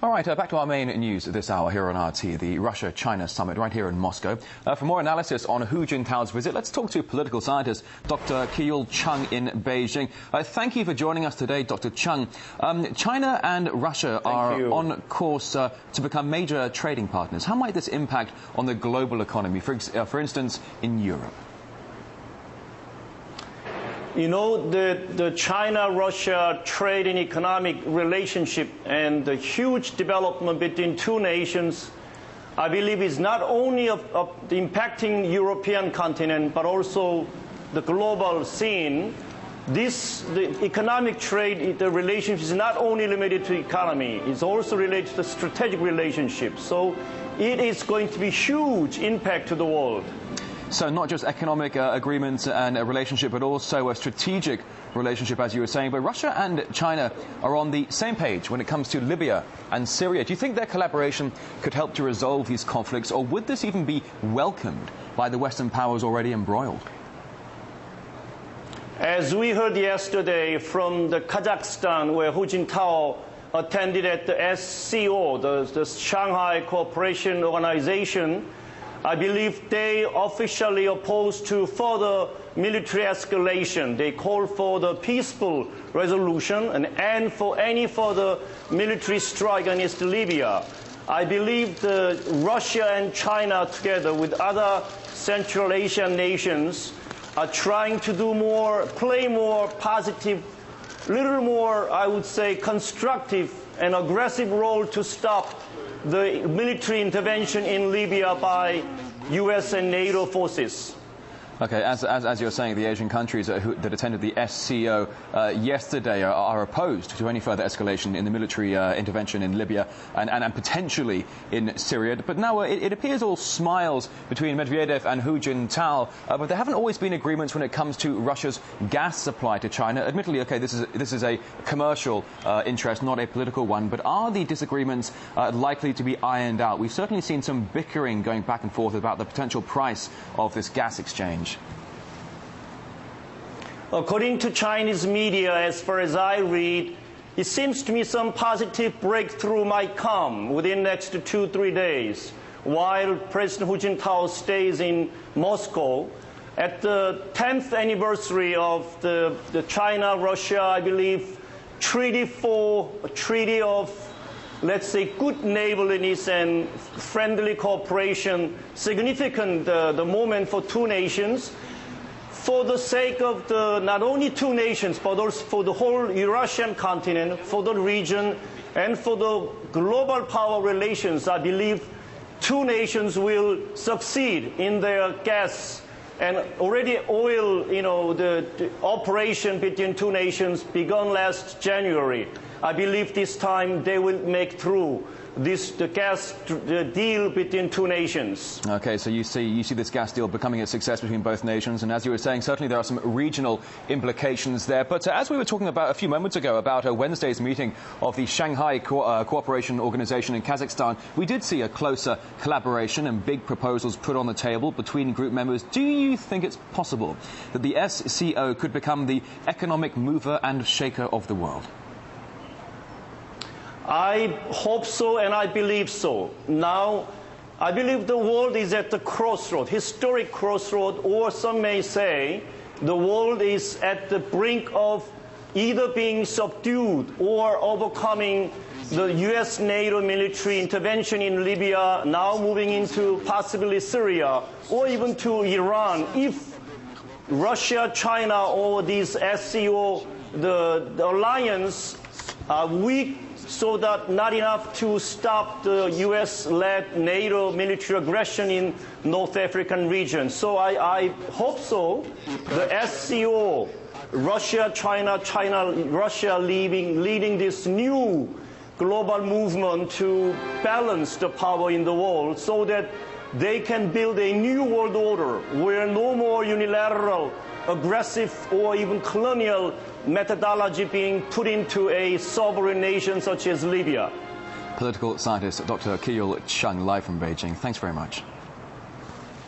All right, back to our main news this hour here on RT, the Russia-China summit right here in Moscow. For more analysis on Hu Jintao's visit, let's talk to political scientist Dr. Keul Chung in Beijing. Thank you for joining us today, Dr. Chung. China and Russia are on course to become major trading partners. How might this impact on the global economy, for instance, in Europe? You know, the China-Russia trade and economic relationship and the huge development between two nations, I believe, is not only of impacting European continent, but also the global scene. The economic trade, the relationship is not only limited to economy, it's also related to strategic relationships. So it is going to be huge impact to the world. So not just economic agreements and a relationship, but also a strategic relationship, as you were saying. But Russia and China are on the same page when it comes to Libya and Syria. Do you think their collaboration could help to resolve these conflicts, or would this even be welcomed by the Western powers already embroiled? As we heard yesterday from the Kazakhstan, where Hu Jintao attended at the SCO, the Shanghai Cooperation Organization, I believe they officially oppose to further military escalation. They call for the peaceful resolution and end for any further military strike against Libya. I believe Russia and China, together with other Central Asian nations, are trying to do more, play more positive, little more, I would say, constructive and aggressive role to stop the military intervention in Libya by U.S. and NATO forces. Okay, as you're saying, the Asian countries that attended the SCO yesterday are opposed to any further escalation in the military intervention in Libya and potentially in Syria. But now it appears all smiles between Medvedev and Hu Jintao, but there haven't always been agreements when it comes to Russia's gas supply to China. Admittedly, okay, this is a commercial interest, not a political one, but are the disagreements likely to be ironed out? We've certainly seen some bickering going back and forth about the potential price of this gas exchange. According to Chinese media, as far as I read, it seems to me some positive breakthrough might come within the next 2-3 days, while President Hu Jintao stays in Moscow. At the 10th anniversary of the China-Russia, I believe, treaty of, let's say, good neighborliness and friendly cooperation, significant the moment for two nations. For the sake of not only two nations, but also for the whole Eurasian continent, for the region, and for the global power relations, I believe two nations will succeed in their gas and already oil, the operation between two nations began last January. I believe this time they will make through the gas deal between two nations. Okay, so you see this gas deal becoming a success between both nations, and as you were saying, certainly there are some regional implications there. But as we were talking about a few moments ago about Wednesday's meeting of the Shanghai Cooperation Organization in Kazakhstan, we did see a closer collaboration and big proposals put on the table between group members. Do you think it's possible that the SCO could become the economic mover and shaker of the world? I hope so, and I believe so. Now, I believe the world is at the crossroad, historic crossroad, or some may say the world is at the brink of either being subdued or overcoming the U.S. NATO military intervention in Libya, now moving into possibly Syria, or even to Iran. If Russia, China, or these SCO, the alliance are weak, so that not enough to stop the U.S.-led NATO military aggression in North African region. So I hope so. The SCO, Russia, China, Russia leading this new global movement to balance the power in the world so that they can build a new world order where no more unilateral, aggressive, or even colonial methodology being put into a sovereign nation such as Libya. Political scientist Dr. Keul Chung, live from Beijing. Thanks very much.